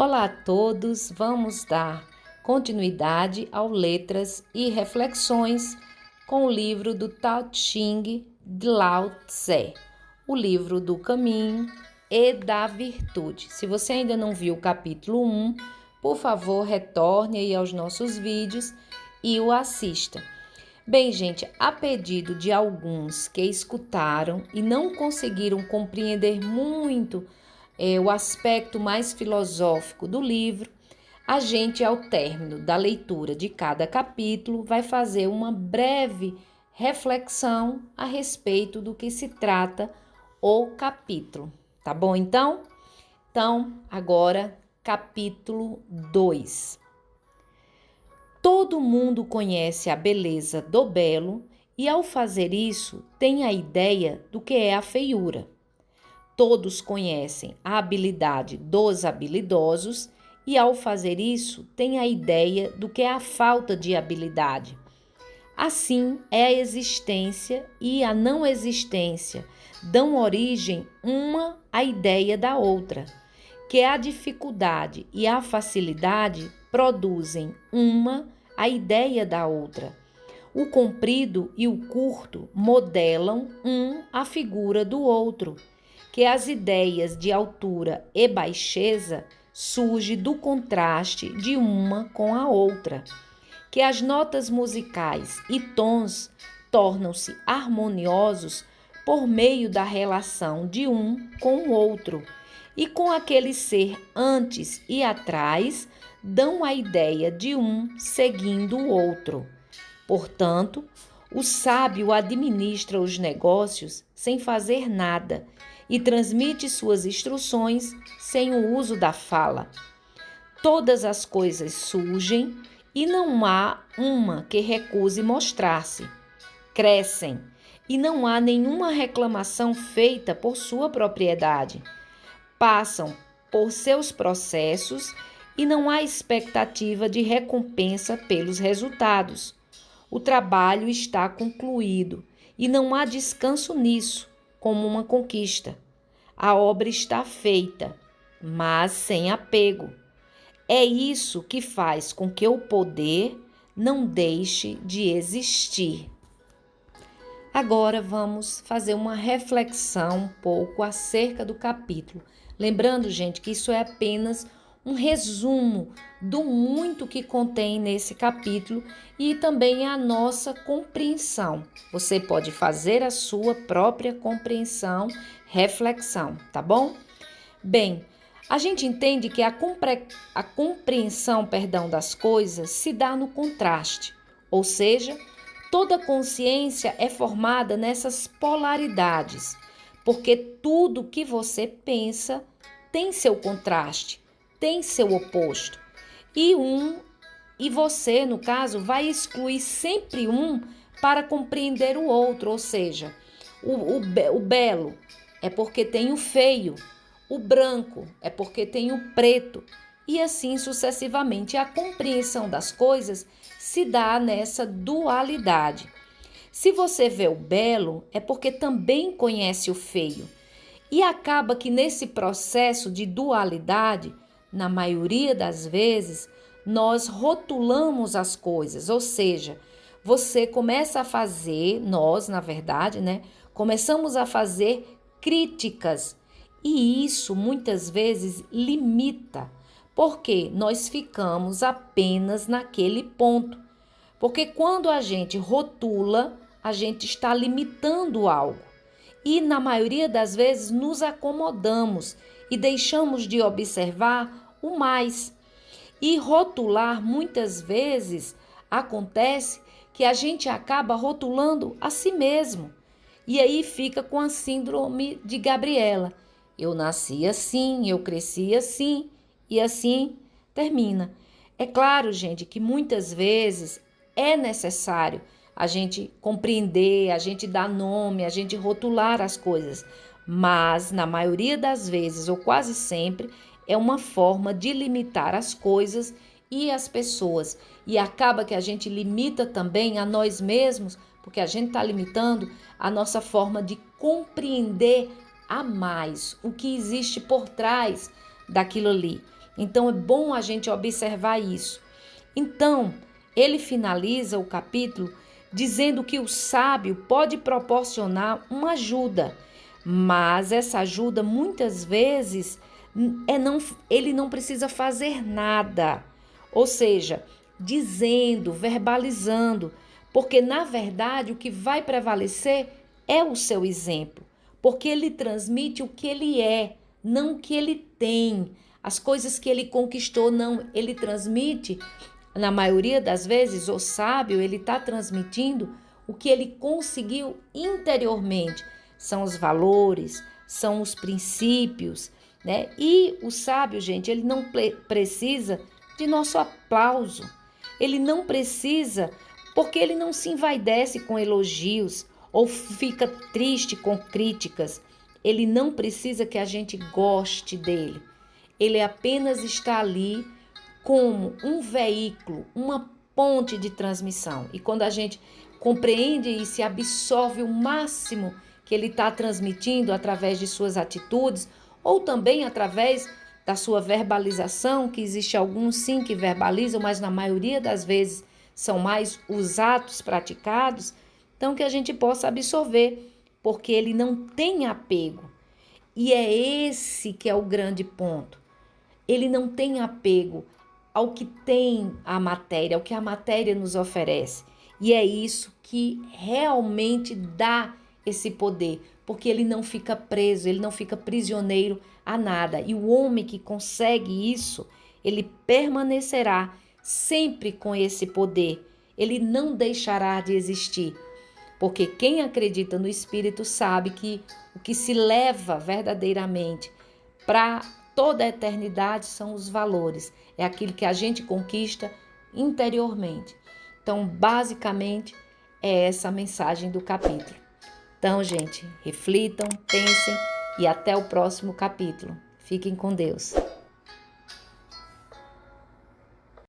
Olá a todos, vamos dar continuidade ao Letras e Reflexões com o livro do Tao Te Ching de Lao Tse, o livro do caminho e da virtude. Se você ainda não viu o capítulo 1, por favor, retorne aí aos nossos vídeos e o assista. Bem, gente, a pedido de alguns que escutaram e não conseguiram compreender muito o aspecto mais filosófico do livro, a gente, ao término da leitura de cada capítulo, vai fazer uma breve reflexão a respeito do que se trata o capítulo. Tá bom, então? Então, agora, capítulo 2. Todo mundo conhece a beleza do belo e, ao fazer isso, tem a ideia do que é a feiura. Todos conhecem a habilidade dos habilidosos e, ao fazer isso, têm a ideia do que é a falta de habilidade. Assim, é a existência e a não existência dão origem uma à ideia da outra, que a dificuldade e a facilidade produzem uma à ideia da outra. O comprido e o curto modelam a figura do outro, que as ideias de altura e baixeza surgem do contraste de uma com a outra, que as notas musicais e tons tornam-se harmoniosos por meio da relação de um com o outro, e com aquele ser antes e atrás dão a ideia de um seguindo o outro. Portanto, o sábio administra os negócios sem fazer nada e transmite suas instruções sem o uso da fala. Todas as coisas surgem e não há uma que recuse mostrar-se. Crescem e não há nenhuma reclamação feita por sua propriedade. Passam por seus processos e não há expectativa de recompensa pelos resultados. O trabalho está concluído e não há descanso nisso, como uma conquista. A obra está feita, mas sem apego. É isso que faz com que o poder não deixe de existir. Agora vamos fazer uma reflexão um pouco acerca do capítulo. Lembrando, gente, que isso é apenas um resumo do muito que contém nesse capítulo e também a nossa compreensão. Você pode fazer a sua própria compreensão, reflexão, tá bom? Bem, a gente entende que a compreensão, das coisas se dá no contraste, ou seja, toda consciência é formada nessas polaridades, porque tudo que você pensa tem seu contraste, tem seu oposto. E você, no caso, vai excluir sempre um para compreender o outro, ou seja, o belo é porque tem o feio, o branco é porque tem o preto, e assim sucessivamente. A compreensão das coisas se dá nessa dualidade. Se você vê o belo, é porque também conhece o feio. E acaba que nesse processo de dualidade, na maioria das vezes, nós rotulamos as coisas, ou seja, você começa a fazer, nós, na verdade, começamos a fazer críticas, e isso muitas vezes limita, porque nós ficamos apenas naquele ponto. Porque quando a gente rotula, a gente está limitando algo. E na maioria das vezes nos acomodamos e deixamos de observar o mais. E rotular muitas vezes acontece que a gente acaba rotulando a si mesmo. E aí fica com a síndrome de Gabriela. Eu nasci assim, eu cresci assim e assim termina. É claro, gente, que muitas vezes é necessário a gente compreender, a gente dar nome, a gente rotular as coisas, mas na maioria das vezes, ou quase sempre, é uma forma de limitar as coisas e as pessoas. E acaba que a gente limita também a nós mesmos, porque a gente está limitando a nossa forma de compreender a mais o que existe por trás daquilo ali. Então é bom a gente observar isso. Então, ele finaliza o capítulo dizendo que o sábio pode proporcionar uma ajuda, mas essa ajuda muitas vezes ele não precisa fazer nada. Ou seja, dizendo, verbalizando, porque na verdade o que vai prevalecer é o seu exemplo, porque ele transmite o que ele é, não o que ele tem, as coisas que ele conquistou, não, ele transmite, na maioria das vezes, o sábio, ele está transmitindo o que ele conseguiu interiormente, são os valores, são os princípios, né? E o sábio, gente, ele não precisa de nosso aplauso. Ele não precisa, porque ele não se envaidece com elogios ou fica triste com críticas. Ele não precisa que a gente goste dele. Ele apenas está ali como um veículo, uma ponte de transmissão. E quando a gente compreende e se absorve o máximo que ele está transmitindo através de suas atitudes, ou também através da sua verbalização, que existe alguns sim que verbalizam, mas na maioria das vezes são mais os atos praticados, então que a gente possa absorver, porque ele não tem apego. E é esse que é o grande ponto. Ele não tem apego ao que tem a matéria, ao que a matéria nos oferece. E é isso que realmente dá esse poder, porque ele não fica preso, ele não fica prisioneiro a nada. E o homem que consegue isso, ele permanecerá sempre com esse poder. Ele não deixará de existir, porque quem acredita no Espírito sabe que o que se leva verdadeiramente para toda a eternidade são os valores, é aquilo que a gente conquista interiormente. Então, basicamente, é essa a mensagem do capítulo. Então, gente, reflitam, pensem e até o próximo capítulo. Fiquem com Deus.